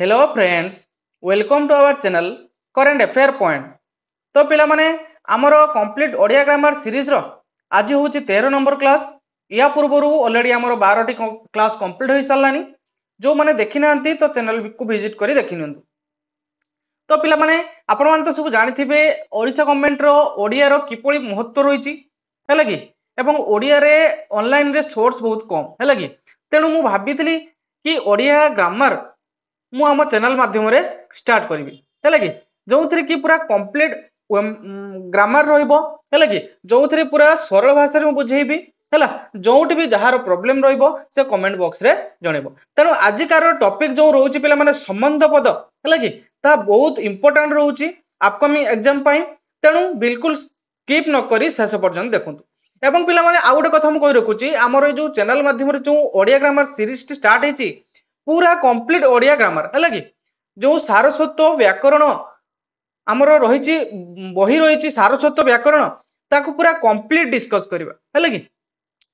Hello friends, welcome to our channel current affair point. तो पिला माने आमर कंप्लीट ओडिया ग्रामर सीरीज रो आज हूँ 13 नंबर क्लास। या पूर्व ऑलरेडी आमर 12टी क्लास कंप्लीट हो सारानी। जो मैंने देखी ना तो चैनल को विजिट कर देखी नि। तो पिला माने आपण माने तो सब जानिथिबे ओडिशा गवर्नमेंट रो ओडिया रो किपरि महत्व रहिछि हैला कि एवं ओडिया रे ऑनलाइन रे सोर्स बहुत कम हैला कि तेणु मु भाबितली कि ओडिया ग्रामर मु आम चैनल माध्यम रे स्टार्ट करिवि हैला कि जोंथरे कि पूरा कंप्लीट ग्रामर रहिबो हैला कि जोंथरे पूरा सरल भाषा रे मु बुझेइबि हैला। जोंटी भी जहार प्रॉब्लम रहिबो से कमेंट बॉक्स रे जणेबो। तेणु आजिकार टॉपिक जो रोची पिला माने संबंध पद हैला कि ता बहुत इंपोर्टेंट रोची अपकमिंग एग्जाम पाई। तेणु बिल्कुल स्किप न करी शेष पर्यंत देखंतु। एवं पिला माने आ गोटे कथा मु कहि रखुची हमर ए जो चैनल माध्यम रे जो Odia grammar series T start हेची पूरा कंप्लीट ओडिया ग्रामर हैला कि जो सारस्वत व्याकरण आमर रही बही रही सारस्वत व्याकरण ताकू पूरा कंप्लीट डिस्कस करबा हैला कि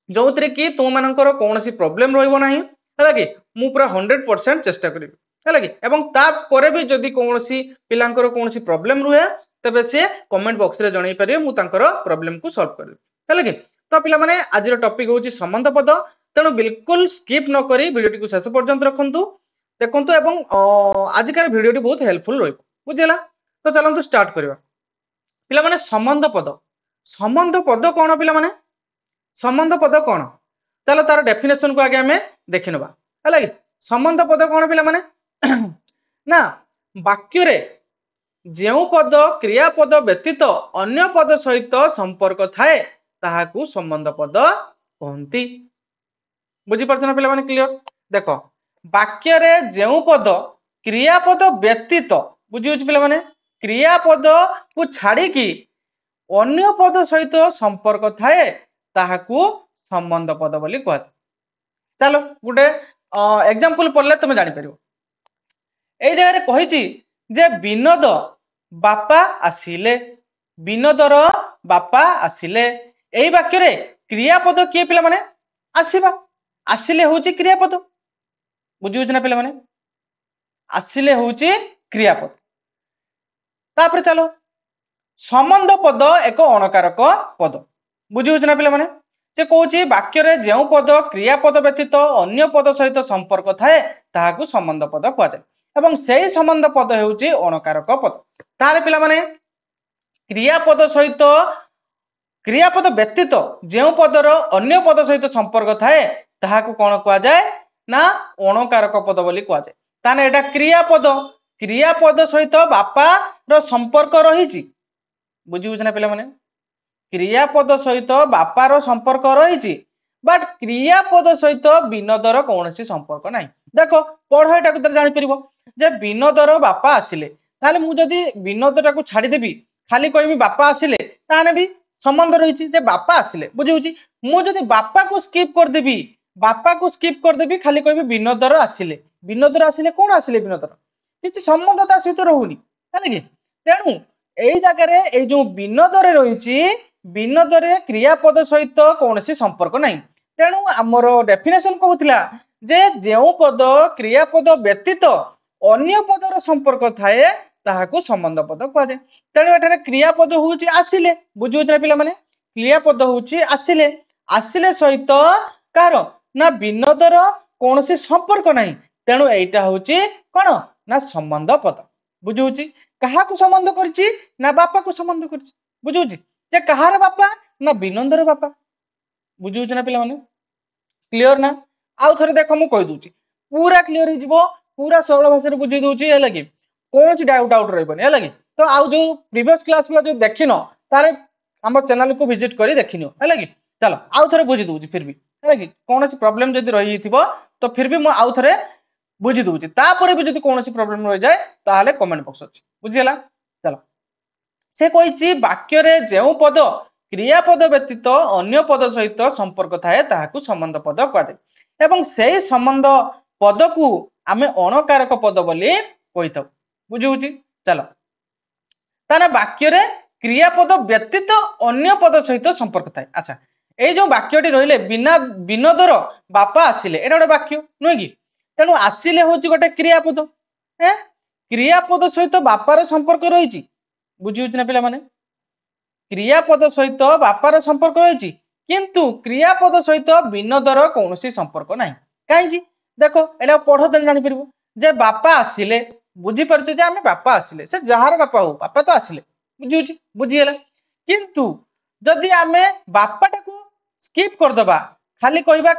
जो कि तुम मानकर कौन प्रॉब्लम रहिबो नाही हैला कि मु पूरा 100% चेष्टा करिवि हैला कि एवं तापर भी जदि कौन पिलांकर कौन प्रॉब्लम रुहे तबे से कमेंट बॉक्स रे जणाई परिबे मु तांकर प्रॉब्लम को सॉल्व करबि हैला कि। तो पिला माने आज टॉपिक होची संबंध पद। तेणु बिल्कुल स्किप न करी वीडियो को शेष पर्यंत रखंतु देखंतु एवं आजिकार वीडियो बहुत हेल्पफुल रहिबो बुझिला। तो चलंतु स्टार्ट करबा। पिला माने संबंध पद कोन पिला माने संबंध पद कोन चलो तार डेफिनेशन को आगे हमें देखि नबा हैला कि संबंध पद कोन पिला माने ना वाक्य रे जेउ पद क्रियापद व्यतीत अन्य पद सहित संपर्क थाए ताहाकू संबंध पद कहंती। बुझी परछ ना पिला माने क्लियर देखो वाक्य रे जेउ पद क्रियापद व्यतीत बुझी होची पिला माने क्रियापद को छाड़ी की अन्य पद सहित संपर्क थाए ताहाकू संबंध पद बोली कहत। चलो गुटे एग्जांपल पढ़ले तुम जानि परिबो। एई जगह रे कहिची जे विनोद बापा आसिले विनोदर बापा आसिले एई वाक्य रे क्रियापद किए पिला माने आसीबा आसिले होची क्रियापद बुझी होची ना पिला माने आसिले होची क्रियापद। तापर चलो संबंध पद एक अणकारक पद बुझी होची ना पिला माने से कहूची वाक्य रे जेउ पद क्रियापद व्यतीत अन्य पद सहित संपर्क थाए ताहाकू संबंध पद कहै जाय एवं सेही संबंध पद हेउची अणकारक पद। तारे पिला माने क्रियापद सहित क्रियापद व्यतीत जेउ पदर अन्य पद सहित संपर्क थाए ताहाकू कोन कहै जाय ना अणकारक पद बोली कहै जाय। ताने एटा क्रियापद सहित बापा रो संपर्क रहिची बुझी होची ना पिला माने क्रियापद सहित बापार संपर्क रही बट क्रियापद सहित विनोदर कौन संपर्क ना। देख पढ़ एटा जानी परिबो जे विनोदर बापा आसिले ताले मु जदी विनोदटा को छाड़ीदेवी खाली कहबी बापा आसिले ताने भी संबंध रही जे बापा आसिले बुझी होची। मु जदी बापा को स्किप करदेवी खाली कहबी विनोदर आसिले कौन आसिले विनोदर किछि संबंध ता सहित रहउनी हैला कि। तेणु एई जगह रे ए जो विनोदरे रहिची विनोदरे क्रियापद सहित कौन संपर्क नहीं। तेणु आमर डेफिनेशन कहूला जे जेउ पद क्रियापद व्यतीत अन्य पदर संपर्क थाए ताहाकू संबंध पद कह जाय। तेणु एठारे क्रियापद होउची आसिले बुझी होची ना पिला माने क्रियापद होउची आसिले सहित कार ना विनोदर कौन संपर्क नहीं। तेणु एटा होउची कोन ना संबंध पद बुझी होची। काहाकू संबंध करची ना बापा को संबंध करची बुझी होची जे कहार बापा ना विनोदर बापा बुझी होची ना पिला माने क्लियर ना। आउ थरे देखो मु कहि दूची पूरा क्लियर हो जिवो पूरा सरल भाषा रे बुझी दूची हैला कि कोनसी डाउट रहबनी हैला कि। तो आउ जो प्रीवियस क्लास वाला जो देखिनो तारे हमर चैनल को विजिट करी देखिनियो हैला कि। चलो आउ थरे बुझी दूची फिर भी हैला कि कोनसी प्रॉब्लम जदी रही थिबो तो फिर भी मु आउ थरे बुझी दूची तापर भी जदी कोनसी प्रॉब्लम रह जाए ताहाले कमेंट बॉक्स अछि बुझियला। चलो से कहिछि वाक्य रे जेउ पद क्रियापद व्यतीत अन्य पद सहित संपर्क थाए ताहाकू संबंध पद कहते एवं सेही संबंध पद को आमे अणकारक पद बोली कहिथाउ बुझी होची। चलो ताने वाक्य रे क्रियापद व्यतीत अन्य पद सहित संपर्क थाए। अच्छा ए जो वाक्यटी रहिले बिना विनोदर बापा आसिले एटा गोटे वाक्य नुहे कि। तेणु आसिले होची गोटे क्रियापद क्रियापद सहित बापार संपर्क रही बुझी ना पिला माने क्रियापद सहित बापार संपर्क रही किंतु क्रियापद सहित विनोदर कौन संपर्क ना कहीं देख एटा पढ़ देले जानी परबो जे बापा आसिले बुझी परछ जे आमे बापा आसिले से जहार बापा हो बापा तो आसिले बुझी बुझीला किंतु जदि आमे बापाटाକୁ स्किप कर दबा खाली कहबा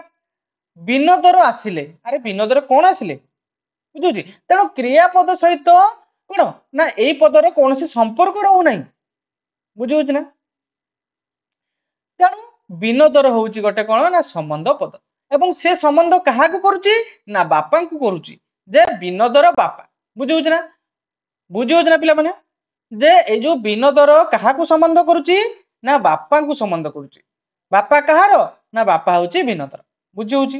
विनोदर आसिले अरे विनोदर कौन आसिले बुझुची तेणु क्रियापद सहित कौन ना एई पदर कौन संपर्क रहू नहीं बुझुची ना तेणु विनोदर होउची गोटे कौन ना संबंध पद एवं से संबंध कहा करुची ना बापा को करुची जे विनोदर बापा बुझुची ना पिला माने जे ए जो विनोदर कहा संबंध करुची ना बापा को संबंध करुची बापा कहार ना बापा होची विनोदर बुझी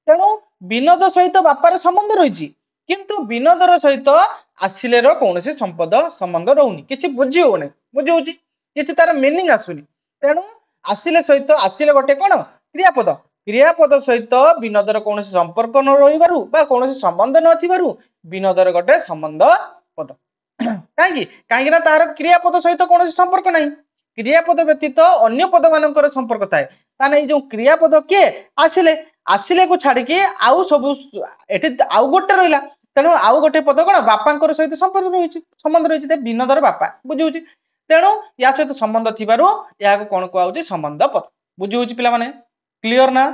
तेणु विनोद सहित बापार संबंध रही किंतु विनोदर सहित आसिले कौन संबंध रोनी कि बुझी होनी बुझी कि तार मीनिंग आसुनी तेणु आसिले सहित आसिले गोटे कौन क्रियापद क्रियापद सहित विनोदर कौन संपर्क न रही कौन संबंध न विनोदर गोटे संबंध पद कहीं तार क्रियापद सहित कौन संपर्क ना क्रियापद व्यतीत अन्य पद मान संपर्क थाए ताने जो क्रियापद किए आसिले आसिले को छाड़ी आउ सब आउ गोटे रहा तेणु आउ गोटे पद कौन बापा सहित संपर्क रही संबंध रही विनोदर बापा बुझी तेणु या सहित संबंध थी कौन कहुच्छे संबंध पद बुझी पिला माने क्लियर ना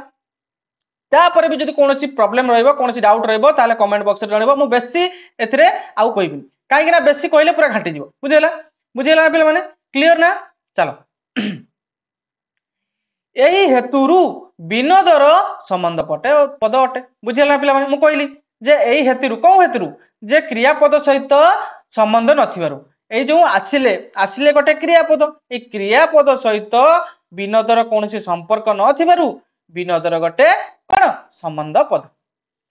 तापर भी जब कौन प्रोब्लेम रोन डाउट रहा कमेंट बॉक्स में जनइब मुझे बेसी ए आउ कहबी कहीं बेसी कहले पूरा घाटी बुझेगा बुझेगा पिला माने क्लियर ना चलो यही हेतु विनोदर संबंध पटे पद अटे बुझेगा पिला माने मुझे कहली जे यही हेतु कौन हेतु जे क्रियापद सहित संबंध नथिबारु जो आसिले आसिले गोटे क्रियापद ए क्रियापद सहित विनोदर कौन संपर्क नथिबारु विनोदर गोटे कौन संबंध पद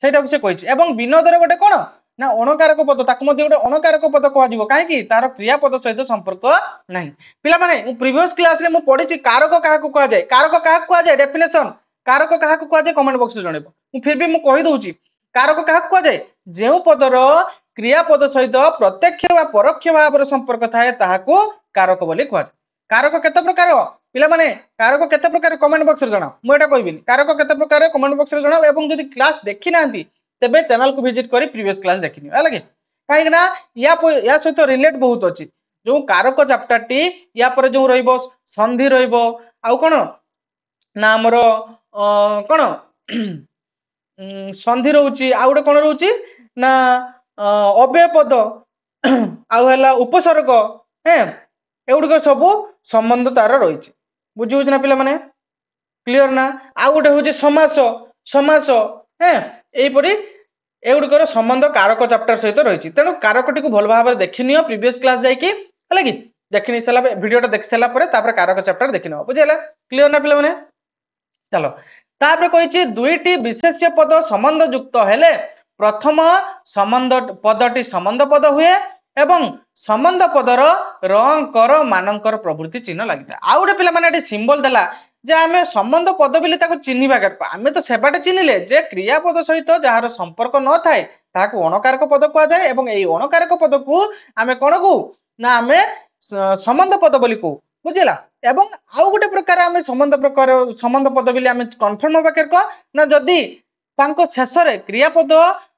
से कही एवं विनोदर गोटे कौन ना अणकारक पद ताकू गोटे अणकारक पद कह कहीं तार क्रियापद सहित संपर्क ना पिला माने प्रीवियस क्लास रे पढ़ी कारक क्या कहुए कारक क्या कहुए डेफिनेशन कारक क्या कहुए कमेंट बॉक्स में जनइब फिर भी मुझे कहीदे कारक क्या कहुए जो पदर क्रियापद सहित प्रत्यक्ष व परोक्ष भाव संपर्क थाए ताहाकू कारक बोली कहुए कारक केते प्रकार पिला माने कारक केते प्रकार कमेंट बॉक्स रे जणाओ मु एटा कहबिनी कारक केते प्रकार कमेंट बॉक्स रे जणाओ एवं जदि क्लास देखि नांती तेबे चैनल को विजिट करी प्रीवियस क्लास देखिनी है लगे काहे ना या सहित रिलेट बहुत अछि जो कारक चैप्टर टी या पर जो रहइबो संधि रहइबो आउ कोन ना हमर कोन संधि रहउची आ उडे कोन रहउची ना अव्यय पद आउ हला उपसर्ग हे एउडको सब संबंध तार रही बुझी ना पिला माने क्लियर ना आउ गोटे हूँ समास समास हे यहीपरी एगुड़िकर संबंध कारक चैप्टर सहित रही तेणु कारकटी को भल भाव देखी नियो प्रीवियस क्लास जाइए कि देखी नहीं सारा वीडियोटा देख सारा कारक चैप्टर देखी नियो बुझे क्लियर ना पिला माने चलो तापर कही दुईटी विशेष्य पद संबंध युक्त हेले प्रथम संबंध पदटी संबंध पद हुए एवं संबंध पदर रंकर मानकर प्रवृत्ति चिन्ह लगी आउ गोटे पिला माने सिंबल देला जे आमे संबंध पद बिले ताको चिन्हिबा आमे तो सेबाटे चिन्हिले जे क्रियापद सहित जार संपर्क न थाए ताको अणकारक पद कहा जाए एवं एई अणकारक पद को आमे कोन को ना आमे संबंध पद बोली को बुझिला एवं आउ गोटे प्रकार आमे संबंध पद बिले आमे कन्फर्म होबा केर को ना जदी तांको शेषरे क्रियापद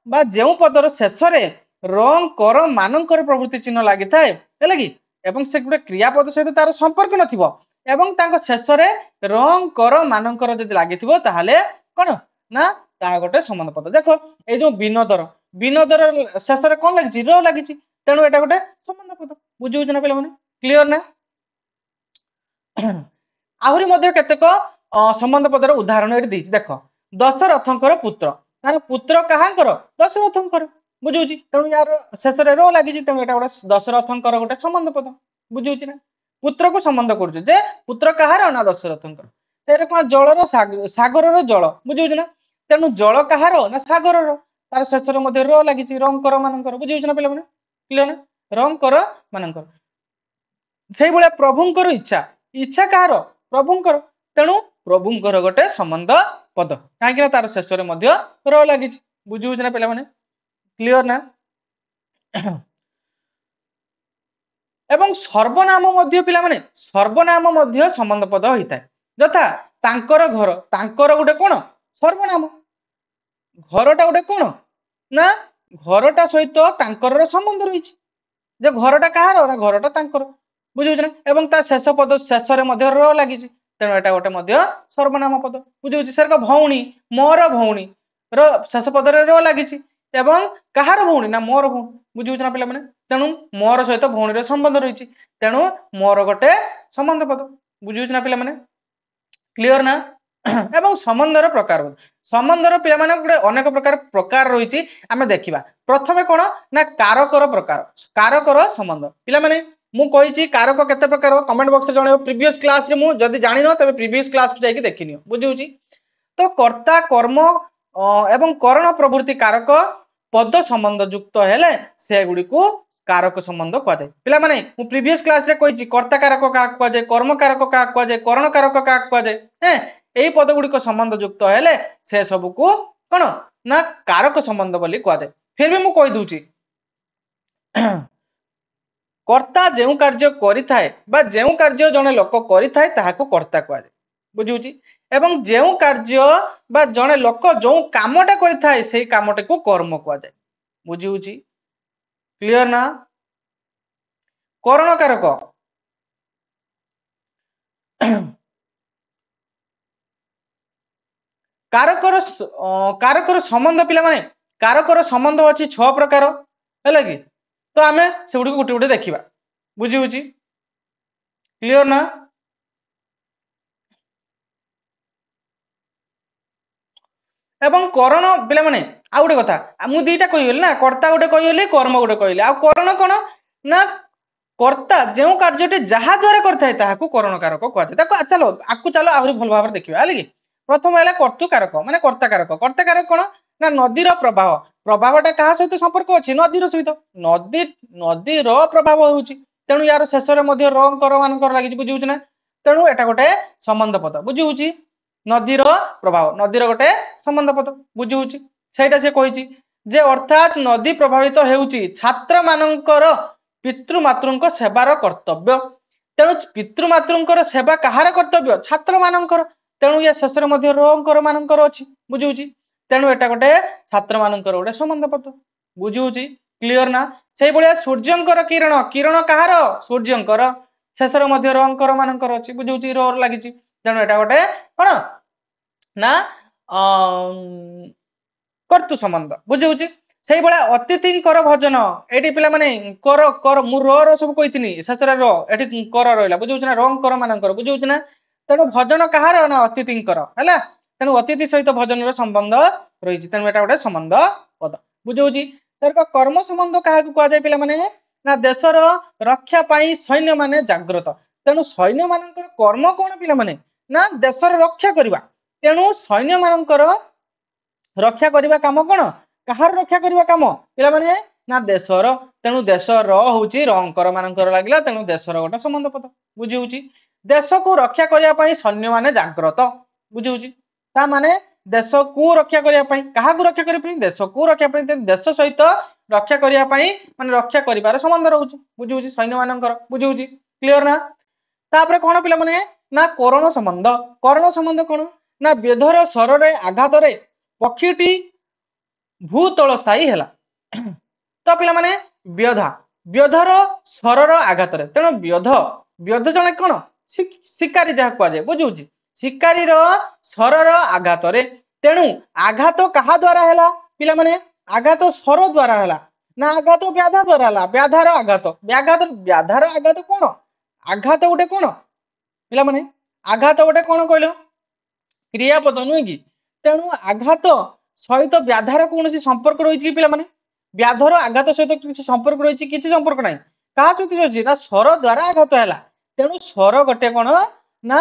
बा जेउ पदर शेषरे रंग कर मानकर प्रवृत्ति चिन्ह लगी थाए कि एवं से गोटे क्रियापद सहित तार संपर्क नथिबो एवं तांको शेषरे रंग कर मानकर जदि लागिथिबो ताहाले कोन ना ता गोटे संबंध पद देखो ए जो विनोदर विनोदर शेषरे कोन लागिछि र लागिछि तेणु एटा गोटे संबंध पद बुझिउ जना पेले माने क्लियर ना आहुरी मध्ये केतेक संबंध पदर उदाहरण एठी दैछि देखो दशरथंकर पुत्र तार पुत्र कहांकर दशरथंकर बुझुची तेणु यार शेषरे रो लागिछि तेणु एटा गोटे दशरथंकर गोटे संबंध पद बुझुची ना पुत्र को संबंध करुचे जे पुत्र कहार ना दशरथंकर से कौन जलर सागर जल बुझे ना तेणु जल कहार ना सागर तार शेष र लगी रंकर मानकर बुझे ना पे क्लियर ना रंकर मानकर से भाया प्रभुंकर इच्छा इच्छा कहार प्रभुंकर तेणु प्रभुंकर गोटे संबंध पद कहीं तार शेष र लगी बुझे ना पे क्लियर ना ଏବଂ ସର୍ବନାମ ମଧ୍ୟ ପିଲାମାନେ ସର୍ବନାମ ମଧ୍ୟ ସମ୍ବନ୍ଧ ପଦ ହୋଇଥାଏ। ଯଥା ତାଙ୍କର ଘର, ତାଙ୍କର ଗୋଟେ କଣ ସର୍ବନାମ, ଘରଟା ଗୋଟେ କଣ ନା ଘରଟା ସହିତ ତାଙ୍କର ସମ୍ବନ୍ଧ ରହିଛି, ଯେ ଘରଟା କାହାର ନା ଘରଟା ତାଙ୍କର, ବୁଝିହଉଛି ନା। ଏବଂ ତା ଶେଷ ପଦ ଶେଷରେ ମଧ୍ୟ ର ଲାଗିଛି, ତେଣୁ ଏଟା ଗୋଟେ ମଧ୍ୟ ସର୍ବନାମ ପଦ, ବୁଝିହଉଛି। ସେରକ ଭଉଣୀ, ମୋର ଭଉଣୀ, ର ଶେଷ ପଦରେ ର ଲାଗିଛି, ଏବଂ କାହାର ଭଉଣୀ ନା ମୋର ଭଉଣୀ, ବୁଝିହଉଛି ନା ପିଲାମାନେ। ତେଣୁ ମୋର ସହିତ ଭଉଣୀର ସମ୍ବନ୍ଧ ରହିଛି, ତେଣୁ ମୋର ଗୋଟେ ସମ୍ବନ୍ଧ ପଦ, ବୁଝିହଉଛି ନା ପିଲାମାନେ, କ୍ଲିୟର ନା। ଏବଂ ସମ୍ବନ୍ଧର ପ୍ରକାର, ସମ୍ବନ୍ଧର ପିଲାମାନେ ଗୋଟେ ଅନେକ ପ୍ରକାର ରହିଛି, ଆମେ ଦେଖିବା। ପ୍ରଥମେ କଣ ନା କାରକର ପ୍ରକାର, କାରକର ସମ୍ବନ୍ଧ। ପିଲାମାନେ ମୁଁ କହିଛି କାରକ କେତେ ପ୍ରକାର, କମେଣ୍ଟ ବକ୍ସରେ ଜଣେଇବ। ପ୍ରିଭିୟସ କ୍ଲାସରେ ମୁଁ ଯଦି ଜାଣିନ ତେବେ ପ୍ରିଭିୟସ କ୍ଲାସ ଯାଇକି ଦେଖିନିଅ, ବୁଝିହଉଛି। ତ କର୍ତ୍ତା, କର୍ମ ଏବଂ କରଣ ପ୍ରଭୃତି କାରକ ପଦ ସମ୍ବନ୍ଧ ଯୁକ୍ତ ହେଲେ ସେଗୁଡିକୁ କାରକ ସମ୍ବନ୍ଧ କୁହାଯାଏ। ପିଲାମାନେ ମୁଁ ପ୍ରିଭିୟସ କ୍ଲାସରେ କହିଛି କର୍ତ୍ତା କାରକ କାହାକୁ କୁହାଯାଏ, କର୍ମ କାରକ କାହାକୁ କୁହାଯାଏ, କରଣ କାରକ କାହାକୁ କୁହାଯାଏ। ଏଇ ପଦ ଗୁଡିକ ସମ୍ବନ୍ଧ ଯୁକ୍ତ ହେଲେ ସେ ସବୁକୁ କଣ ନା କାରକ ସମ୍ବନ୍ଧ ବୋଲି କୁହାଯାଏ। ଫିର ବି ମୁଁ କହିଦଉଛି, କର୍ତ୍ତା ଯେଉଁ କାର୍ଯ୍ୟ କରିଥାଏ ବା ଯେଉଁ କାର୍ଯ୍ୟ ଜଣେ ଲୋକ କରିଥାଏ ତାହାକୁ କର୍ତ୍ତା କୁହାଯାଏ, ବୁଝିହଉଛି। ଏବଂ ଯେଉଁ କାର୍ଯ୍ୟ ବା ଜଣେ ଲୋକ ଯୋଉ କାମଟା କରିଥାଏ ସେଇ କାମଟାକୁ କର୍ମ କୁହାଯାଏ, ବୁଝିହଉଛି, କ୍ଲିୟର ନା। କରଣ କାରକ, କାରକର ସମ୍ବନ୍ଧ ପିଲାମାନେ, କାରକର ସମ୍ବନ୍ଧ ଅଛି 6 ପ୍ରକାର, ହେଲା କି। ତ ଆମେ ସେଗୁଡିକୁ ଗୋଟେ ଗୋଟେ ଦେଖିବା, ବୁଝିହଉଛି, କ୍ଲିୟର ନା। ଏବଂ କରଣ ପିଲାମାନେ ଆଉ ଗୋଟେ କଥା, ମୁଁ ଦିଟା କହିଗଲି ନା, କର୍ତ୍ତା ଗୋଟେ କହିଗଲି, କର୍ମ ଗୋଟେ କହିଲି, ଆଉ କରଣ କଣ ନା କର୍ତ୍ତା ଯେଉଁ କାର୍ଯ୍ୟଟି ଯାହା ଦ୍ୱାରା କରିଥାଏ ତାହାକୁ କରଣ କାରକ କୁହାଯାଏ। ତାକୁ ଚାଲ ଆହୁରି ଭଲ ଭାବରେ ଦେଖିବା, ହେଲା କି। ପ୍ରଥମ ହେଲା କର୍ତ୍ତୃକାରକ ମାନେ କର୍ତ୍ତା କାରକ। କର୍ତ୍ତା କାରକ କଣ ନା ନଦୀର ପ୍ରବାହ, ପ୍ରଭାବଟା କାହା ସହିତ ସମ୍ପର୍କ ଅଛି, ନଦୀର ସହିତ, ନଦୀର ପ୍ରଭାବ ହେଉଛି, ତେଣୁ ୟାର ଶେଷରେ ମଧ୍ୟ ର କର ମାନଙ୍କର ଲାଗିଛି, ବୁଝିହଉଛି ନା। ତେଣୁ ଏଟା ଗୋଟେ ସମ୍ବନ୍ଧ ପଦ, ବୁଝିହଉଛି, ନଦୀର ପ୍ରଭାବ, ନଦୀର ଗୋଟେ ସମ୍ବନ୍ଧ ପଦ, ବୁଝିହଉଛି। ସେଇଟା ସେ କହିଛି ଯେ ଅର୍ଥାତ୍ ନଦୀ ପ୍ରଭାବିତ ହେଉଛି ଛାତ୍ର ମାନଙ୍କର ପିତୃମାତୃଙ୍କ ସେବାର କର୍ତ୍ତବ୍ୟ, ତେଣୁ ପିତୃମାତୃଙ୍କର ସେବା କାହାର କର୍ତ୍ତବ୍ୟ, ଛାତ୍ର ମାନଙ୍କର, ତେଣୁ ୟା ଶେଷରେ ମଧ୍ୟ ରଙ୍କର ମାନଙ୍କର ଅଛି, ବୁଝିହଉଛି। ତେଣୁ ଏଟା ଗୋଟେ ଛାତ୍ର ମାନଙ୍କର ଗୋଟେ ସମ୍ବନ୍ଧ ପଦ, ବୁଝିହଉଛି, କ୍ଲିୟର ନା। ସେଇଭଳିଆ ସୂର୍ଯ୍ୟଙ୍କର କିରଣ, କିରଣ କାହାର ସୂର୍ଯ୍ୟଙ୍କର, ଶେଷରେ ମଧ୍ୟ ରଙ୍କର ମାନଙ୍କର ଅଛି, ବୁଝିହଉଛି, ର ଲାଗିଛି, ତେଣୁ ଏଟା ଗୋଟେ କଣ ନା କର୍ତ୍ତୃ ସମ୍ବନ୍ଧ, ବୁଝିହଉଛି। ସେଇଭଳିଆ ଅତିଥିଙ୍କର ଭୋଜନ, ଏଠି ପିଲାମାନେ କର କର ମୁଁ ର ସବୁ କହିଥିଲି, ଶେଷରେ ର, ଏଠି କର ରହିଲା, ବୁଝିହଉଛି ନା, ରଙ୍କର ମାନଙ୍କର, ବୁଝିହଉଛି ନା। ତେଣୁ ଭୋଜନ କାହାର ନା ଅତିଥିଙ୍କର, ହେଲା, ତେଣୁ ଅତିଥି ସହିତ ଭୋଜନର ସମ୍ବନ୍ଧ ରହିଛି, ତେଣୁ ଏଟା ଗୋଟେ ସମ୍ବନ୍ଧ ପଦ, ବୁଝିହଉଛି। କର୍ମ ସମ୍ବନ୍ଧ କାହାକୁ କୁହାଯାଏ ପିଲାମାନେ ନା ଦେଶର ରକ୍ଷା ପାଇଁ ସୈନ୍ୟ ମାନେ ଜାଗ୍ରତ, ତେଣୁ ସୈନ୍ୟ ମାନଙ୍କର କର୍ମ କଣ ପିଲାମାନେ ନା ଦେଶର ରକ୍ଷା କରିବା, ତେଣୁ ସୈନ୍ୟ ମାନଙ୍କର ରକ୍ଷା କରିବା କାମ କଣ, କାହାର ରକ୍ଷା କରିବା କାମ ପିଲାମାନେ ନା ଦେଶର, ତେଣୁ ଦେଶର ହଉଛି ରଙ୍କର ମାନଙ୍କର ଲାଗିଲା, ତେଣୁ ଦେଶର ଗୋଟେ ସମ୍ବନ୍ଧ ପଦ, ବୁଝିହଉଛି। ଦେଶକୁ ରକ୍ଷା କରିବା ପାଇଁ ସୈନ୍ୟ ମାନେ ଜାଗ୍ରତ, ବୁଝିହଉଛି, ତା ମାନେ ଦେଶକୁ ରକ୍ଷା କରିବା ପାଇଁ, କାହାକୁ ରକ୍ଷା କରିବା ପାଇଁ, ଦେଶକୁ ରକ୍ଷା ପାଇଁ, ଦେଶ ସହିତ ରକ୍ଷା କରିବା ପାଇଁ ମାନେ ରକ୍ଷା କରିବାର ସମ୍ବନ୍ଧ ରହୁଛି, ବୁଝିହଉଛି, ସୈନ୍ୟ ମାନଙ୍କର, ବୁଝିହଉଛି, କ୍ଲିୟର ନା। ତାପରେ କଣ ପିଲାମାନେ ନା କରଣ ସମ୍ବନ୍ଧ। କରଣ ସମ୍ବନ୍ଧ କଣ ନା ବେଧର ସ୍ୱରରେ ଆଘାତରେ ପକ୍ଷୀଟି ଭୂତଳ ସ୍ଥାୟୀ ହେଲା, ତ ପିଲାମାନେ ବ୍ୟଧା, ବ୍ୟଧର ସ୍ୱରର ଆଘାତରେ, ତେଣୁ ବ୍ୟଧ ଜଣେ କଣ ଶିକାରୀ ଯାହା କୁହାଯାଏ, ବୁଝିହଉଛି, ଶିକାରୀର ସ୍ୱରର ଆଘାତରେ, ତେଣୁ ଆଘାତ କାହା ଦ୍ୱାରା ହେଲା ପିଲାମାନେ, ଆଘାତ ସ୍ୱର ଦ୍ୱାରା ହେଲା ନା ଆଘାତ ବ୍ୟାଧା ଦ୍ୱାରା ହେଲା, ବ୍ୟାଧାର ଆଘାତ, ବ୍ୟାଧାର ଆଘାତ କଣ, ଆଘାତ ଗୋଟେ କଣ ପିଲାମାନେ, ଆଘାତ ଗୋଟେ କଣ କହିଲ କ୍ରିୟାପଦ ନୁହେଁ କି, ତେଣୁ ଆଘାତ ସହିତ ବ୍ୟାଧାର କୌଣସି ସମ୍ପର୍କ ରହିଛି କି ପିଲାମାନେ, ବ୍ୟାଧର ଆଘାତ ସହିତ କିଛି ସମ୍ପର୍କ ରହିଛି, କିଛି ସମ୍ପର୍କ ନାହିଁ, କାହା ସହିତ ରହିଛି ନା ସ୍ୱର ଦ୍ୱାରା ଆଘାତ ହେଲା, ତେଣୁ ସ୍ୱର ଗୋଟେ କଣ ନା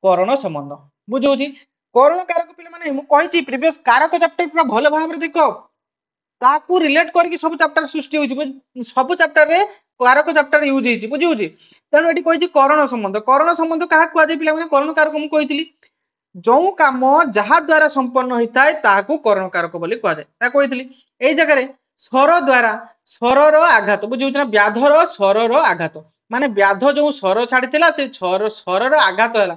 କରଣ ସମ୍ବନ୍ଧ, ବୁଝିହଉଛି। କରଣ କାରକ ପିଲାମାନେ ମୁଁ କହିଛି ପ୍ରିଭିୟସ କାରକ ଚାପ୍ଟର ପୁରା ଭଲ ଭାବରେ ଦେଖ, ତାକୁ ରିଲେଟ କରିକି ସବୁ ଚାପ୍ଟର ସୃଷ୍ଟି ହେଉଛି, ସବୁ ଚାପ୍ଟରରେ କାରକ ଚାପ୍ଟର ୟୁଜ ହେଇଛି, ବୁଝିହଉଛି। ତେଣୁ ଏଠି କହିଛି କରଣ ସମ୍ବନ୍ଧ, କରଣ ସମ୍ବନ୍ଧ କାହାକୁ କୁହାଯାଏ ପିଲାମାନେ, କରଣ କାରକ ମୁଁ କହିଥିଲି ଯୋଉ କାମ ଯାହା ଦ୍ୱାରା ସମ୍ପନ୍ନ ହୋଇଥାଏ ତାହାକୁ କରଣ କାରକ ବୋଲି କୁହାଯାଏ, ତାହା କହିଥିଲି। ଏଇ ଜାଗାରେ ସ୍ୱର ଦ୍ୱାରା स्वरर आघात बुझे ना व्याधर स्वरर आघात माने व्याध जो स्वर छाड़ी से स्वरर आघात है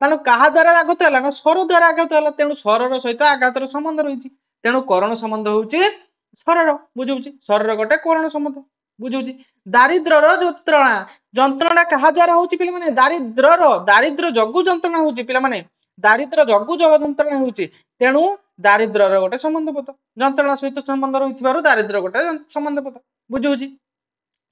तेणु क्या द्वारा आघात है ना स्वर द्वारा आघात है तेणु स्वरर सहित आघातर संबंध रही तेणु करण संबंध हूँ स्वरर बुझे स्वरर गोटे करण संबंध बुझे दारिद्र जंत्रणा जंत्रणा क्या द्वारा हूँ पे दारिद्र जगू जंत्रणा हूँ पे दारिद्र जगू जंत्रणा हूँ तेणु दारिद्र गोटे संबंध पद जंत्रणा सहित संबंध रही दारिद्र गोटे संबंध पद बुझे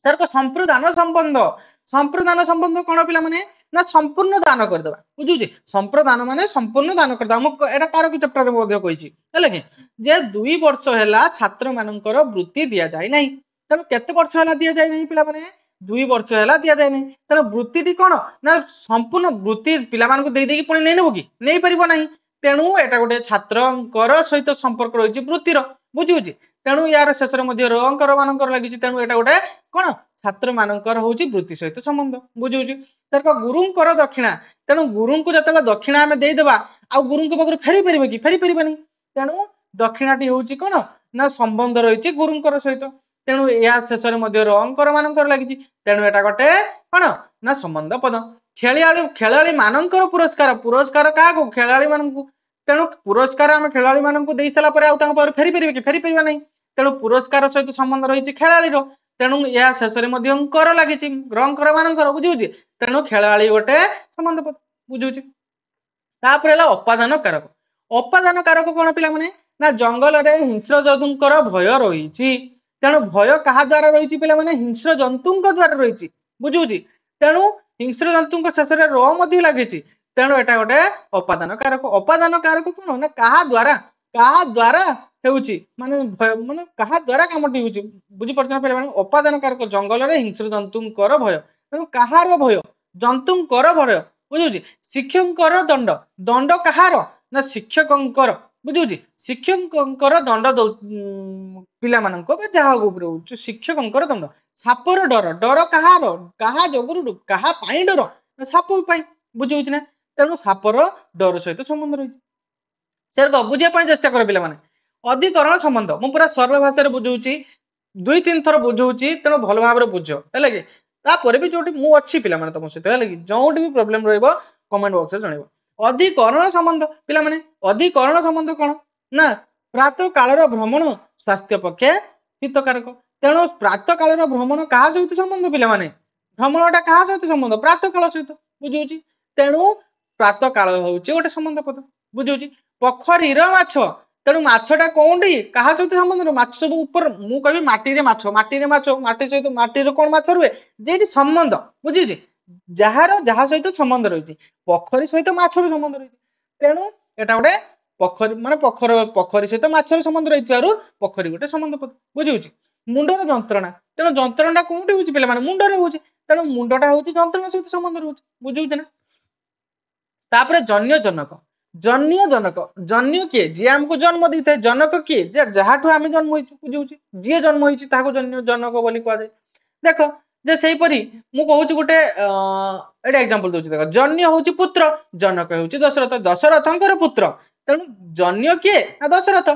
सर को संप्रदान संबंध कौन पिला माने ना संपूर्ण दान करदेवा बुझुची संप्रदान माने संपूर्ण दान करदेवा एटा कार कि चैप्टर मध्ये कहिछि हेले कि जे 2 वर्ष हैला छात्र मानकर वृत्ति दिया जाय नै तब केते वर्ष हैला दिया जाय नै पिला माने 2 वर्ष हैला दिया जाय नै तब वृत्ति टी कोन ना संपूर्ण वृत्ति पिला मान को देई देई पुणी नै नेबो कि नै परिबो नै तेणु एटा गोटे छात्रंकर सहित संपर्क रहिछि वृत्तिर बुझुची तेणु यार शेष मध्ये रंकर मानकर लागि तेणु एटा गोटे कोन छात्र मानकर हूँ वृत्ति सहित संबंध बुझे सर गुरुंकर दक्षिणा तेणु गुरु को जो दक्षिणा आम देदेबा आ गुरु पाखे फेरी पारे कि फेरी पारे तेणु दक्षिणाटी हूँ कौन ना संबंध रही गुरुंकर सहित तेणु या शेष अंकर मानकर लगी तेणु एटा गोटे कौन ना संबंध पद खेलाड़ी मानकर पुरस्कार पुरस्कार क्या खेलाड़ी मान तेणु पुरस्कार आम खेलाड़ी मान दे सारापर फेरी पारे कि फेरी पारा नहीं तेणु पुरस्कार सहित संबंध रही खेलाड़ी तेणु या शेष अंकर लगी रंकर मानकर बुझे तेणु खेलाड़ी गोटे संबंध पद बुझे अपादान कारक कौन पिला माने ना जंगल में हिंस्र जंतुंकर भय रही तेणु भय क्या द्वारा रही पिला माने हिंस्र जंतु द्वारा रही बुझे तेणु हिंस्र जंतु शेष र लगी तेणु एटा गोटे अपादान कारक कौन ना क्या द्वारा माने माने क्या द्वारा कमटी हो बुझीपार पे अपादान कारक जंगल में हिंस्र जंतुंकर भय तेणु कହାର भय जंतुंकर भय बुझे शिक्षकर दंड दंड कହାର ना शिक्षकर बुझे शिक्षकर दंड दौ पिला जहाँ शिक्षकर दंड सापर डर डर कହାର क्या जगुर क्या डर साप बुझे ना तेणु सापर डर सहित संबंध रही सर बुझापी चेष्टा कर पे अधिकरण संबंध मु पूरा सरल भाषा बुझाऊँ 2-3 थर बुझाऊँ तेणु भल भाव बुझ है कि तापर भी जो मुझे पे तुम सहित है कि जो भी प्रोब्लेम रमेंट बॉक्स में जनइब अधिकरण संबंध पे अधिकरण संबंध कौन ना प्रातः काल भ्रमण स्वास्थ्य पक्षे हितकारक तेणु प्रातः काल भ्रमण क्या सहित संबंध पे भ्रमणटा क्या सहित संबंध प्रातः काल सहित बुझे तेणु प्रातः काल हूँ गोटे संबंध पद बुझे पोखरी माछ तेणु मछटा कौटी क्या सहित संबंध माछ सब ऊपर मु कह माटी माटी सहित माटी कौन माछ रुए जे संबंध बुझे जार जहाँ सहित संबंध रही पोखरी सहित माछर संबंध रही तेणु एटा गोटे पोखरी माने पोखरी सहित माछर संबंध रही पोखरी गोटे संबंध पद बुझे मुंडर जंत्रणा तेणु जंत्रणा कौटी हूँ पे मुंडर हूँ तेणु मुंडटा हूँ जंत्रणा सहित संबंध रोचे बुझे ना तापर जन्य जनक जन्य किए जी आमको जन्म दी था जनक किए जहाँ आम जन्म बुझे जी जन्म होती जन्य जनक बोली कहुए देख जे से मु कहूँ गोटे एग्जांपल दूसरी देख जन्य हूँ पुत्र जनक हूँ दशरथ दशरथंकर पुत्र तेणु जन्य किए ना दशरथ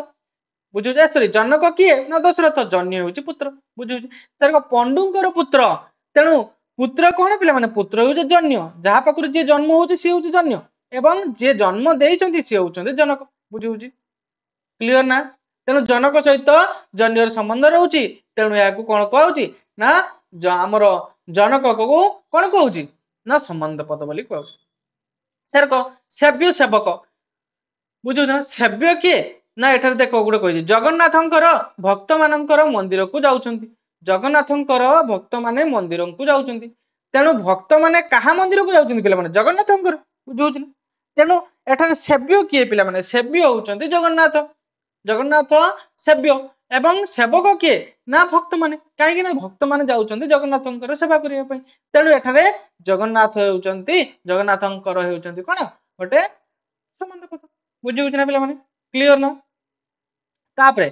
बुझे सॉरी जनक किए ना दशरथ जन्य हूँ पुत्र बुझे सर पंडुंकर पुत्र तेणु पुत्र कौन पे पुत्र हूँ जन्य जहाँ पाखु जी जन्म हूँ सी हूँ जन्य एवं जे जन्म देइछन्ति सी होउछन्ति जनक बुझिउछि क्लियर ना तेणु जनक सहित जन्यर संबंध रहउछि तेणु याकू कोन कहउछि ना हमर जनक को कोन कहउछि ना संबंध पद बोली कहउछि सर को सेव्य सेवक बुझु ना सेव्य के ना एठार देखो गुडे कहछि जगन्नाथंकर भक्त मानकर मंदिर को जाउछन्ति जगन्नाथंकर भक्त माने मंदिर को जाउछन्ति तेणु भक्त माने कहा मंदिर को जाउछन्ति पिला माने जगन्नाथंकर बुझुछि तेणु एठार सेव्य किए पे सेव्य होउछन्ति जगन्नाथ जगन्नाथ सेव्य एवं सेवक किए ना भक्त माने कहीं ना भक्त माने जाउछन्ति जगन्नाथंकर सेवा करिया पई तेणु एठारे जगन्नाथ होउछन्ति जगन्नाथंकर होउछन्ति कोन गोटे संबंध पद बुझिउछ ना पिला माने क्लियर ना तापरे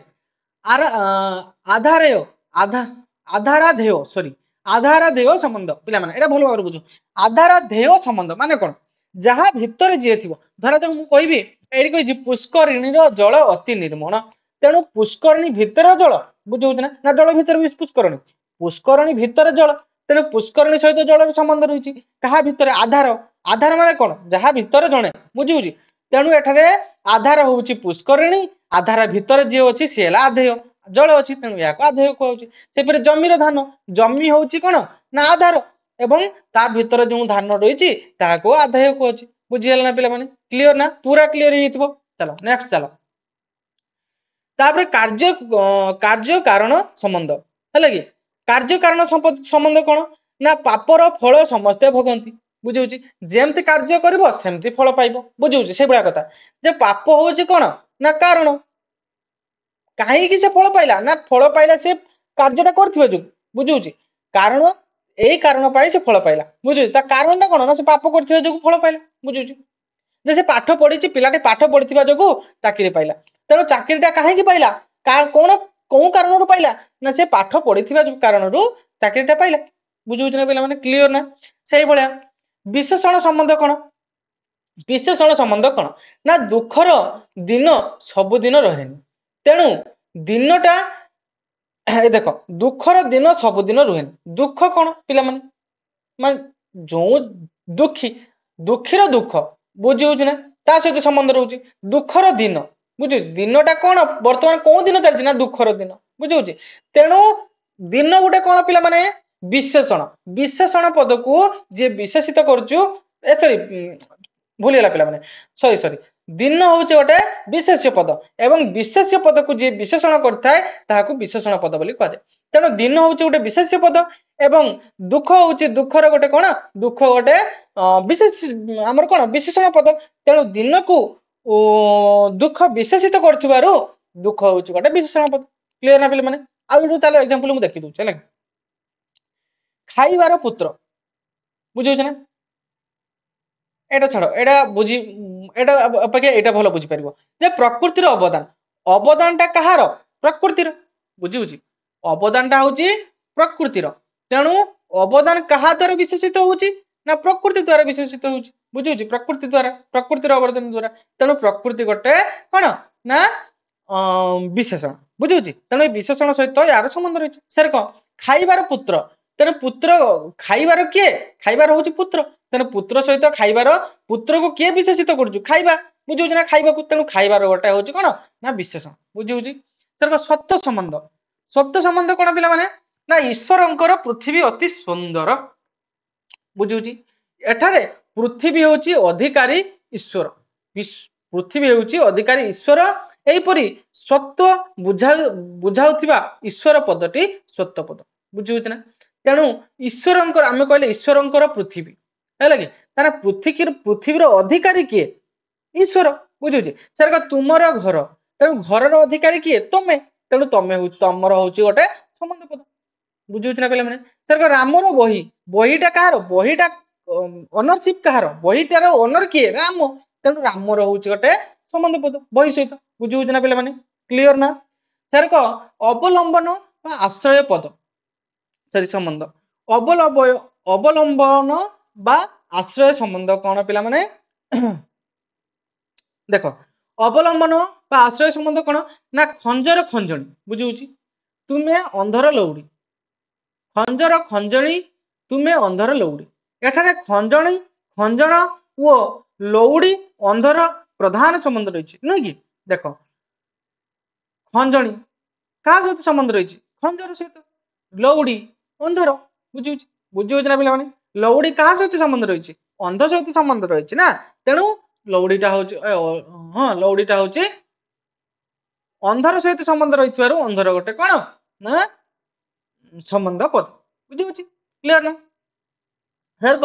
आधारेय आधाराधेय सॉरी आधाराधेय संबंध पिला माने एटा भलो भाबरे बुझु आधाराधेय संबंध माने कोन जहाँ भितर जी थी धर तो मुझे कहि पुष्करिणी जल अति निर्मल तेणु पुष्करिणी भितर जल बुझे ना जल भितर पुष्करणी पुष्करणी भितर जल तेणु पुष्करणी सहित जल संबंध रही क्या भितर आधार आधार माने कौन जहाँ भितर जड़े बुझी तेणु एठारे आधार हूँ पुष्करणी आधार भितर जी अच्छी सी है आधेय जल अच्छी तेणु या आधेय कहूँ जमीर धान जमी हूँ कौन ना आधार एवं ता भितर जो धान रही आधेय कहूँ बुझीगला ना पे क्लीयर ना पूरा क्लीयर हो चलो नेक्स्ट चलो तापर कार्य कार्य कारण संबंध है कि कार्य कारण संबंध कौन ना पापर फल समस्ते भोगती बुझे जमती कार्य करमती फल पाइब बुझे से भाया कथा जे पाप हूँ कौन ना कारण कहीं से फल पाइला ना फल पाइला से कार्यटा कर जो बुझे कारण यही कारण से फल पाइला बुझे कारण कौन ना से पाप कर जो फल पाइला बुझे से पाठ पढ़ी पिलाटे पाठ पढ़ी जो चाकरी पाइला तेणु चाकरीटा कहीं पाइला कौन कौ कारण पाइला ना से पाठ पढ़ी कारण चाकरीटा पाइला बुझे ना पे क्लीयर ना से भाया विशेषण संबंध कौन विशेषण संबंध कौन ना दुखर दिन सबुदिन रहे तेणु दिनटा देख दुखर दिन सबुदिन रुहे दुख कौन पे जो दुखी दुखीर दुख बुझी ना ता सहित संबंध रोचे दुखर दिन बुझे दिनटा कौन बर्तमान कौ दिन चलती ना दुखर दिन बुझे तेणु दिन गोटे कौन पे विशेषण विशेषण पद को जी विशेषित करुचु सॉरी भूलीगला पे सॉरी सॉरी दिन हूँ गोटे विशेष्य पद एवं विशेष्य पद को जी विशेषण करता विशेषण पद बोली कहुए तेणु दिन हूँ गोटे विशेष्य पद एवं दुख हूँ दुखर गोटे कौन दुख गोटे विशेष आमर कौन विशेषण पद तेणु दिन को दुख विशेषित कर दुख हूँ गोटे विशेषण पद क्लीयर ना पे आउ चलो एग्जांपल मुझे देखी दूसरे खाइबार पुत्र बुझे ना एटा छाड़ एटा बुझी एटा अपेक्षा एटा भल बुझी पारिबो जे प्रकृतिर अवदान अवदानटा कहार प्रकृतिर बुझी अवदानटा होची प्रकृतिर तेणु अवदान कहा द्वारा विशेषित होची ना प्रकृति द्वारा विशेषित होची बुझी प्रकृति द्वारा प्रकृतिर अवदान द्वारा तेणु प्रकृति गोटे कौन ना विशेषण बुझी तेणु विशेषण सहित यार संबंध रही सर कौन खाइबार पुत्र तेणु पुत्र खाइबार किए खाइबार हूँ पुत्र तेणु पुत्र सहित खाइबार पुत्र को किए विशेषित कर खाइबा बुझे ना खाइबा तेणु खाइबार गोटे हूँ कौन ना विशेषण बुझे सर सत्य संबंध कौन पिला माने ना ईश्वरंकर पृथ्वी अति सुंदर बुझे एठारे पृथ्वी हूँ अधिकारी ईश्वर पृथ्वी हूँ अधिकारी ईश्वर एहीपरि सत्व बुझाउथिबा ईश्वर पदटी सत्य पद बुझे ना तेणु ईश्वर आम कहले ईश्वर पृथ्वी है कि तार पृथ्वीर अधिकारी किए ईश्वर बुझे सर तुमर घर तेणु घर अधिकारी किए तुमे तेणु तुम तुमर हूँ गोटे संबंध पद बुझे ना पे सर रामर बही बहीटा कहार बहीटा ओनरशिप कहार बहीटार ओनर किए राम तेणु रामर हूँ गोटे संबंध पद बही सहित बुझे ना पे क्लीयर ना सर अवलंबन आश्रय पद सॉरी संबंध अवलंबन बा आश्रय संबंध कौन पिला माने देख अवलंबन बा आश्रय संबंध कौन ना खंजर खंजणी बुझे तुम्हें अंधर लौड़ी खंजर खंजणी तुम्हें अंधर लौड़ी एठारे खंजणी खंजर वो लौड़ी अंधर प्रधान संबंध रही नुह कि देख खंजणी क्या सहित संबंध रही खंजर सहित लौड़ी अंधर बुझे बुझे ना पे लौड़ी क्या सहित संबंध रही अंध सहित संबंध रही ना तेणु लौड़ीटा हूँ हाँ लौड़ीटा हूँ अंधर सहित संबंध रही अंधर गोटे कौन ना संबंध पद बुझे क्लीयर ना सर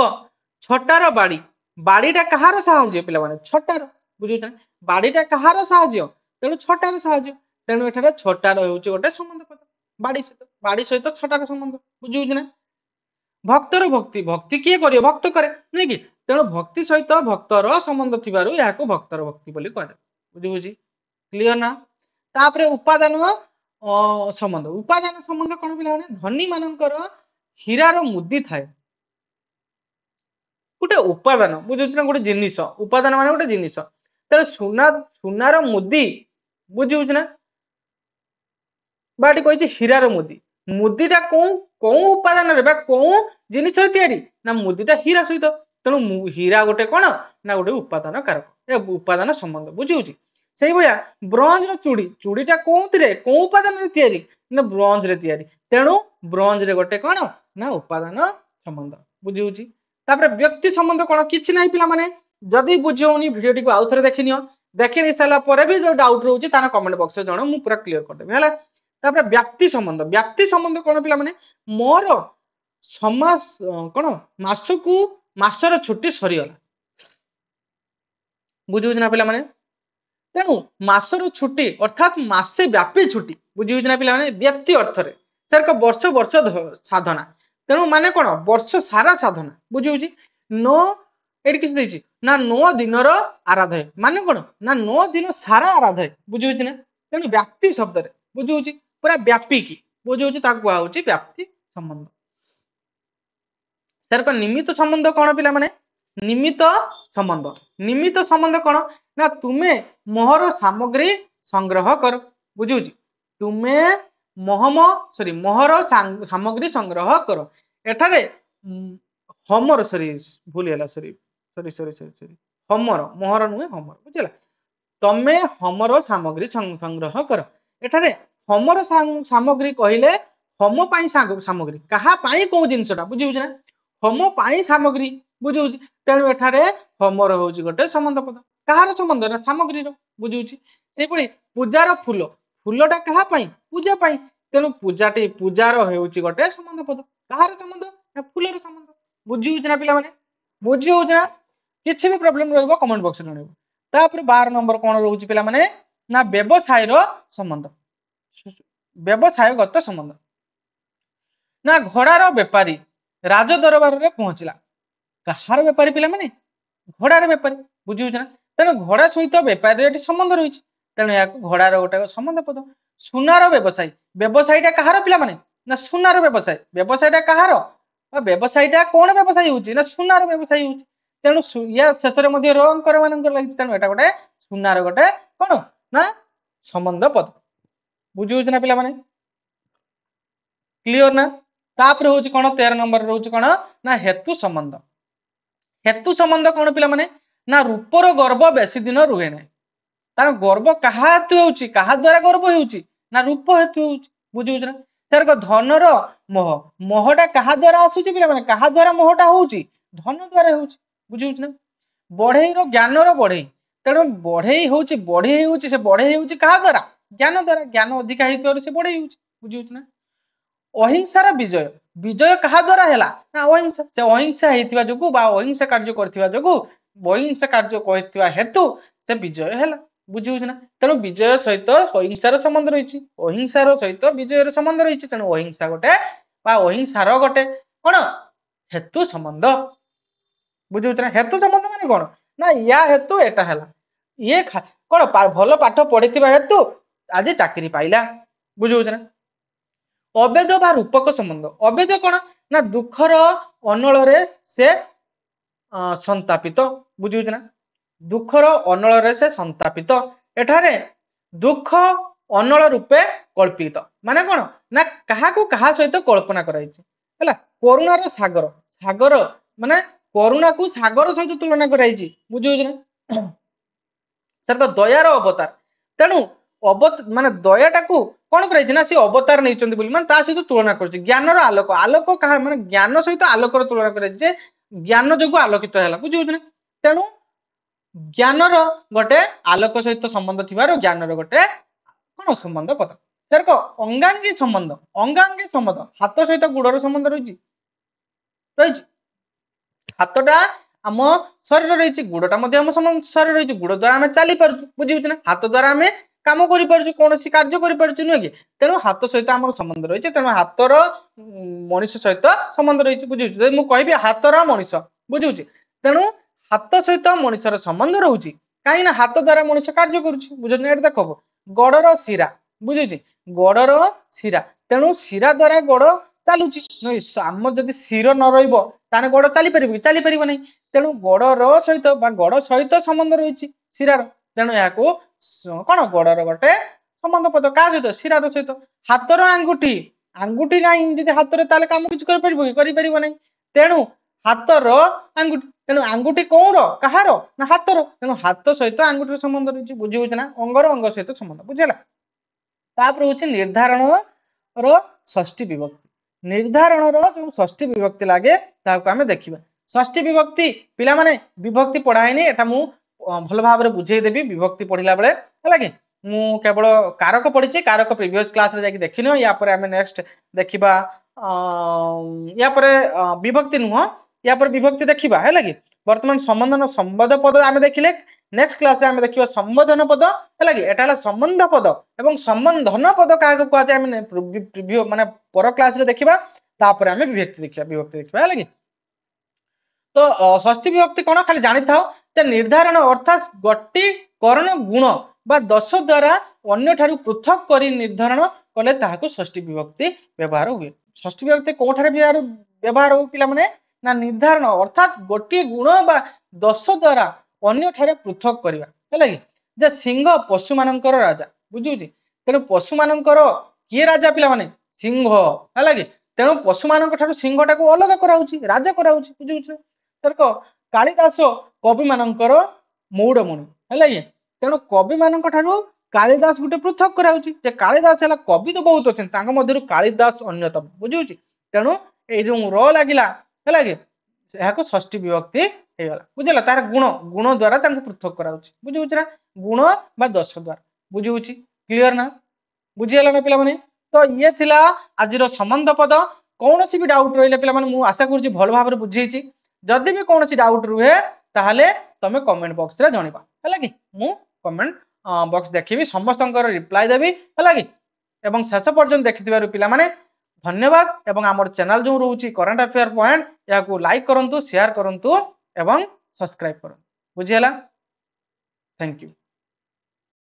छटार बाड़ी बाड़ीटा कहार साहाଯ୍य पे छटार बुझे ना बाड़ीटा कहार साहाଯ୍य तेणु छटार साहाଯ୍य तेणु एठारे छटार हूँ गोटे संबंध पद बाड़ी सहित छटार संबंध बुझे ना भक्तर भक्ति भक्ति किए कर भक्त करे नुह कि तेणु भक्ति सहित भक्तर संबंध थी भक्तर भक्ति बोली कह बुझे क्लीयर ना तापर उपादान संबंध कौन पिला धनी मानकर हीरार मुदी थाए गोटे उपादान बुझे ना गोटे जिनिस उपादान मान गोटे जिनिस तेणु सुनार मुदी बुझे ना বা ଏଠି କହିଛି ହୀରାର ମୁଦି। ମୁଦିଟା କୋଉ ଉପାଦାନରେ ବା କୋଉ ଜିନିଷରେ ତିଆରି ନା ମୁଦିଟା ହୀରା ସହିତ। ତେଣୁ ହୀରା ଗୋଟେ କଣ ନା ଗୋଟେ ଉପାଦାନ କାରକ, ଉପାଦାନ ସମ୍ବନ୍ଧ ବୁଝି ହଉଛି। ସେଇଭଳିଆ ବ୍ରଞ୍ଜର ଚୁଡି, ଚୁଡିଟା କୋଉଥିରେ କୋଉ ଉପାଦାନରେ ତିଆରି ନା ବ୍ରଞ୍ଜରେ ତିଆରି। ତେଣୁ ବ୍ରଞ୍ଜରେ ଗୋଟେ କଣ ନା ଉପାଦାନ ସମ୍ବନ୍ଧ ବୁଝି ହଉଛି। ତାପରେ ବ୍ୟକ୍ତି ସମ୍ବନ୍ଧ କଣ କିଛି ନାହିଁ ପିଲାମାନେ। ଯଦି ବୁଝି ହଉନି ଭିଡିଓଟିକୁ ଆଉ ଥରେ ଦେଖିନିଅ। ଦେଖି ନେଇ ସାରିଲା ପରେ ବି ଯୋଉ ଡାଉଟ୍ ରହୁଛି ତାର କମେଣ୍ଟ ବକ୍ସରେ ଜଣାଅ, ମୁଁ ପୁରା କ୍ଲିୟର କରିଦେବି ହେଲା। ତାପରେ ବ୍ୟାପ୍ତି ସମ୍ବନ୍ଧ, ବ୍ୟାପ୍ତି ସମ୍ବନ୍ଧ କଣ ପିଲାମାନେ, ମୋର ସମାସ କଣ ମାସକୁ ମାସର ଛୁଟି ସରିଗଲା ବୁଝୁଛି ନା ପିଲାମାନେ। ତେଣୁ ମାସର ଛୁଟି ଅର୍ଥାତ୍ ମାସେ ବ୍ୟାପୀ ଛୁଟି ବୁଝି ହଉଛି ନା ପିଲାମାନେ। ବ୍ୟାପ୍ତି ଅର୍ଥରେ ସେର ବର୍ଷ ବର୍ଷ ସାଧନା, ତେଣୁ ମାନେ କଣ ବର୍ଷ ସାରା ସାଧନା ବୁଝି ହଉଛି। ନଅ ଏଠି କିଛି ଦେଇଛି ନା 9 ଦିନର ଆରାଧୟ ମାନେ କଣ ନା 9 ଦିନ ସାରା ଆରାଧୟ ବୁଝି ହଉଛି ନା। ତେଣୁ ବ୍ୟାପ୍ତି ଶବ୍ଦରେ ବୁଝି ହଉଛି ପୁରା ବ୍ୟାପିକି ବୁଝି ହଉଛି, ତାକୁ କୁହାହଉଛି ବ୍ୟାପ୍ତି ସମ୍ବନ୍ଧ। ତାର ନିମିତ୍ତ ସମ୍ବନ୍ଧ କଣ ପିଲାମାନେ, ନିମିତ୍ତ ସମ୍ବନ୍ଧ, ନିମିତ୍ତ ସମ୍ବନ୍ଧ କଣ ନା ତୁମେ ମୋହର ସାମଗ୍ରୀ ସଂଗ୍ରହ କର ବୁଝି ହଉଛି। ତୁମେ ମୋହର ସାମଗ୍ରୀ ସଂଗ୍ରହ କର। ଏଠାରେ ହୋମର ଭୁଲ ହେଲା ହୋମର, ମୋହର ନୁହେଁ ହୋମର ବୁଝିଲା। ତମେ ହୋମର ସାମଗ୍ରୀ ସଂଗ୍ରହ କର। ଏଠାରେ ହୋମର ସାମଗ୍ରୀ କହିଲେ ହୋମ ପାଇଁ ସାମଗ୍ରୀ, କାହା ପାଇଁ କୋଉ ଜିନିଷଟା ବୁଝି ହଉଛି ନା, ହୋମ ପାଇଁ ସାମଗ୍ରୀ ବୁଝି ହଉଛି। ତେଣୁ ଏଠାରେ ହୋମର ହଉଛି ଗୋଟେ ସମ୍ବନ୍ଧ ପଦ, କାହାର ସମ୍ବନ୍ଧ ନା ସାମଗ୍ରୀର ବୁଝି ହଉଛି। ସେଇଭଳି ପୂଜାର ଫୁଲ, ଫୁଲଟା କାହା ପାଇଁ ପୂଜା ପାଇଁ, ତେଣୁ ପୂଜାର ହେଉଛି ଗୋଟେ ସମ୍ବନ୍ଧ ପଦ, କାହାର ସମ୍ବନ୍ଧ ନା ଫୁଲର ସମ୍ବନ୍ଧ ବୁଝି ହଉଛି ନା ପିଲାମାନେ। ବୁଝି ହଉଛି ନା, କିଛି ବି ପ୍ରୋବ୍ଲେମ ରହିବ କମେଣ୍ଟ ବକ୍ସରେ ଜଣାଇବ। ତାପରେ 12 ନମ୍ବର କଣ ରହୁଛି ପିଲାମାନେ ନା ବ୍ୟବସାୟର ସମ୍ବନ୍ଧ, ବ୍ୟବସାୟଗତ ସମ୍ବନ୍ଧ। ନା ଘୋଡାର ବେପାରୀ ରାଜ ଦରବାରରେ ପହଞ୍ଚିଲା, କାହାର ବେପାରୀ ପିଲାମାନେ ଘୋଡାର ବେପାରୀ ବୁଝି ହଉଛି ନା। ତେଣୁ ଘୋଡା ସହିତ ବେପାରୀର ଏଠି ସମ୍ବନ୍ଧ ରହିଛି, ତେଣୁ ଏହାକୁ ଘୋଡାର ଗୋଟେ ସମ୍ବନ୍ଧ ପଦ। ସୁନାର ବ୍ୟବସାୟୀ, ବ୍ୟବସାୟୀଟା କାହାର ପିଲାମାନେ ନା ସୁନାର ବ୍ୟବସାୟୀ, ବ୍ୟବସାୟୀଟା କାହାର ବ୍ୟବସାୟୀଟା କଣ ବ୍ୟବସାୟୀ ହଉଛି ନା ସୁନାର ବ୍ୟବସାୟୀ ହଉଛି। ତେଣୁ ୟା ଶେଷରେ ମଧ୍ୟ ରଙ୍କର ମାନଙ୍କର ଲାଗିଛି, ତେଣୁ ଏଟା ଗୋଟେ ସୁନାର ଗୋଟେ କଣ ନା ସମ୍ବନ୍ଧ ପଦ ବୁଝି ହଉଛି ନା ପିଲାମାନେ, କ୍ଲିୟର ନା। ତାପରେ ହଉଛି କଣ 13 ନମ୍ବର ରହୁଛି କଣ ନା ହେତୁ ସମ୍ବନ୍ଧ। ହେତୁ ସମ୍ବନ୍ଧ କଣ ପିଲାମାନେ ନା ରୂପର ଗର୍ବ ବେଶୀ ଦିନ ରୁହେ ନାହିଁ। ତାର ଗର୍ବ କାହା ହେତୁ ହେଉଛି, କାହା ଦ୍ଵାରା ଗର୍ବ ହେଉଛି ନା ରୂପ ହେତୁ ହେଉଛି ବୁଝି ହଉଛି ନା। ତାର ଧନର ମୋହ, ମୋହଟା କାହା ଦ୍ଵାରା ଆସୁଛି ପିଲାମାନେ, କାହା ଦ୍ଵାରା ମୋହଟା ହଉଛି ଧନ ଦ୍ଵାରା ହଉଛି ବୁଝି ହଉଛି ନା। ବଢେଇର ଜ୍ଞାନର ବଢେଇ, ତେଣୁ ବଢେଇ ହଉଛି ସେ ବଢେଇ ହଉଛି କାହା ଦ୍ଵାରା ଜ୍ଞାନ ଦ୍ଵାରା, ଜ୍ଞାନ ଅଧିକା ହେଇଥିବାରୁ ସେ ବଢେଇ ହଉଛି ବୁଝି ହଉଛି ନା। ଅହିଂସାର ବିଜୟ, ବିଜୟ କାହା ଦ୍ଵାରା ହେଲା ନା ଅହିଂସା, ସେ ଅହିଂସା ହେଇଥିବା ଯୋଗୁ ବା ଅହିଂସା କାର୍ଯ୍ୟ କରିଥିବା ଯୋଗୁ, ଅହିଂସା କାର୍ଯ୍ୟ କରିଥିବା ହେତୁ ସେ ବିଜୟ ହେଲା ବୁଝି ହଉଛି ନା। ତେଣୁ ବିଜୟ ସହିତ ଅହିଂସାର ସମ୍ବନ୍ଧ ରହିଛି, ଅହିଂସାର ସହିତ ବିଜୟର ସମ୍ବନ୍ଧ ରହିଛି, ତେଣୁ ଅହିଂସା ଗୋଟେ ବା ଅହିଂସାର ଗୋଟେ କଣ ହେତୁ ସମ୍ବନ୍ଧ ବୁଝି ହଉଛି ନା। ହେତୁ ସମ୍ବନ୍ଧ ମାନେ କଣ ନା ୟା ହେତୁ ଏଟା ହେଲା, ଇଏ କଣ ଭଲ ପାଠ ପଢିଥିବା ହେତୁ ଆଜି ଚାକିରି ପାଇଲା ବୁଝି ହଉଛି ନା। ଅବେଦ ବା ରୂପକ ସମ୍ବନ୍ଧ, ଅବେଦ କଣ ନା ଦୁଃଖର ଅନଳରେ ସେ ସନ୍ତାପିତ ବୁଝି ହଉଛି ନା, ଦୁଃଖର ଅନଳରେ ସେ ସନ୍ତାପିତ। ଏଠାରେ ଦୁଃଖ ଅନଳ ରୂପେ କଳ୍ପିତ ମାନେ କଣ ନା କାହାକୁ କାହା ସହିତ କଳ୍ପନା କରାଯାଇଛି ହେଲା। କରୁଣାର ସାଗର, ସାଗର ମାନେ କରୁଣାକୁ ସାଗର ସହିତ ତୁଳନା କରାଯାଇଛି ବୁଝି ହଉଛି ନା। ସେଟା ଦୟାର ଅବତାର, ତେଣୁ ମାନେ ଦୟାଟାକୁ କଣ କରାଯାଇଛି ନା ସେ ଅବତାର ନେଇଛନ୍ତି ବୋଲି ମାନେ ତା ସହିତ ତୁଳନା କରୁଛି। ଜ୍ଞାନର ଆଲୋକ, ଆଲୋକ କାହା ମାନେ ଜ୍ଞାନ ସହିତ ଆଲୋକର ତୁଳନା କରାଯାଇଛି, ଯେ ଜ୍ଞାନ ଯୋଗୁ ଆଲୋକିତ ହେଲା ବୁଝି ହଉଛି ନା। ତେଣୁ ଜ୍ଞାନର ଗୋଟେ ଆଲୋକ ସହିତ ସମ୍ବନ୍ଧ ଥିବାରୁ ଜ୍ଞାନର ଗୋଟେ କଣ ସମ୍ବନ୍ଧ ପଦ। ଅଙ୍ଗାଙ୍ଗୀ ସମ୍ବନ୍ଧ, ଅଙ୍ଗାଙ୍ଗୀ ସମ୍ବନ୍ଧ ହାତ ସହିତ ଗୋଡର ସମ୍ବନ୍ଧ ରହିଛି, ହାତଟା ଆମ ଶରୀର ରହିଛି, ଗୋଡଟା ମଧ୍ୟ ଆମ ଶରୀର ରହିଛି, ଗୋଡ ଦ୍ଵାରା ଆମେ ଚାଲି ପାରୁଛୁ ବୁଝି ହଉଛି ନା, ହାତ ଦ୍ଵାରା ଆମେ କାମ କରିପାରୁଛୁ, କୌଣସି କାର୍ଯ୍ୟ କରିପାରୁଛୁ ନୁହେଁ କି। ତେଣୁ ହାତ ସହିତ ଆମର ସମ୍ବନ୍ଧ ରହିଛି, ତେଣୁ ହାତର ମଣିଷ ସହିତ ସମ୍ବନ୍ଧ ରହିଛି ବୁଝି ହଉଛି। ଯଦି ମୁଁ କହିବି ହାତର ମଣିଷ ବୁଝି ହଉଛି, ତେଣୁ ହାତ ସହିତ ମଣିଷର ସମ୍ବନ୍ଧ ରହୁଛି, କାହିଁକି ନା ହାତ ଦ୍ଵାରା ମଣିଷ କାର୍ଯ୍ୟ କରୁଛି ବୁଝୁଛନ୍ତି। ଏଠି ଦେଖ ଗଡର ଶିରା ବୁଝୁଛି, ଗଡର ଶିରା, ତେଣୁ ଶିରା ଦ୍ଵାରା ଗଡ ଚାଲୁଛି, ଆମ ଯଦି ଶିର ନ ରହିବ ତାହେଲେ ଗଡ ଚାଲିପାରିବ କି, ଚାଲିପାରିବ ନାହିଁ। ତେଣୁ ଗଡର ସହିତ ବା ଗଡ ସହିତ ସମ୍ବନ୍ଧ ରହିଛି ଶିରାର, ତେଣୁ ଏହାକୁ କଣ ଗଡର ଗୋଟେ संबंध पद का सहित शिरार सहित हातर आंगुठी आंगुठी नहीं जदि हाथ में ताले काम किसी कर तेणु हातर आंगुठी तेणु आंगुठी कौन कहार ना हातर तेणु हाथ सहित आंगुठी संबंध रही बुझी हूँ ना अंगर अंग सहित संबंध बुझेगा तापर हूँ निर्धारण षष्ठी विभक्ति निर्धारण जो षष्ठी विभक्ति लगे आम देखा षष्ठी विभक्ति पिला माने विभक्ति पढ़ाएनी एटा मु भल भाव में बुझेदेवी विभक्ति पढ़ला बेले है कि मु केवल कारक पढ़ी कारक प्रीवियस क्लास रे देखिन या पर आम नेक्स्ट देखा या पर विभक्ति नुह या पर विभक्ति देखा है कि बर्तमान संबंधन संबंध पद आम देखिले नेक्स्ट क्लास आम देखा संबोधन पद है कि एटा संबंध पद एवं संबंधन पद क्या कहुए माने पर क्लास रे देखा तापर आम विभक्ति देखा है कि तो षष्ठी विभक्ति कौन खाली जानी था निर्धारण अर्थात गोटी करण गुण बा दश द्वारा अन्य ठारू पृथक कर निर्धारण कले ताहाको षष्ठी विभक्ति व्यवहार हुए षष्ठी विभक्ति कौठार व्यवहार हो पिला माने ना निर्धारण अर्थात गोटी गुण बा दश द्वारा अन्य ठारे पृथक करवा है कि जे सिंह पशु मानकर राजा बुझुची तेणु पशु मानकर किए राजा पिला माने सिंह है कि तेणु पशु मानक ठारू सिंह टाको अलग कराउची राजा कराउची बुझुची तरक कालिदास कवि मानकर मौड़मणि है कि तेणु कवि मानक ठारू कालिदास गोटे पृथक कराउची जे कालिदास है कवि तो बहुत अच्छे मध्य कालिदास अन्यतम बुझुची तेणु ये जो र लगिला है कि यहाँ षष्ठी विभक्ति होगा बुझेगा तार गुण गुण द्वारा पृथक कराउची बुझुची ना गुण बा दश द्वारा बुझुची क्लीयर ना बुझीगला ना पिला माने तो ये थिला आज संबंध पद कौन भी डाउट रही पे मुझे आशा करुँच भल भाव में बुझेছি जदि भी कौन डाउट रुहे ताहले तमे कमेंट बॉक्स रे जणिबा है कि मु कमेंट बॉक्स देखिबी समस्त रिप्लाई देवी है कि एवं शेष पर्यंत देखिथिबारु पिला माने धन्यवाद एवं आमर चैनल जो रोची करंट अफेयर पॉइंट या लाइक करंतु शेयर करंतु एवं सब्सक्राइब करंतु बुझियला थैंक यू।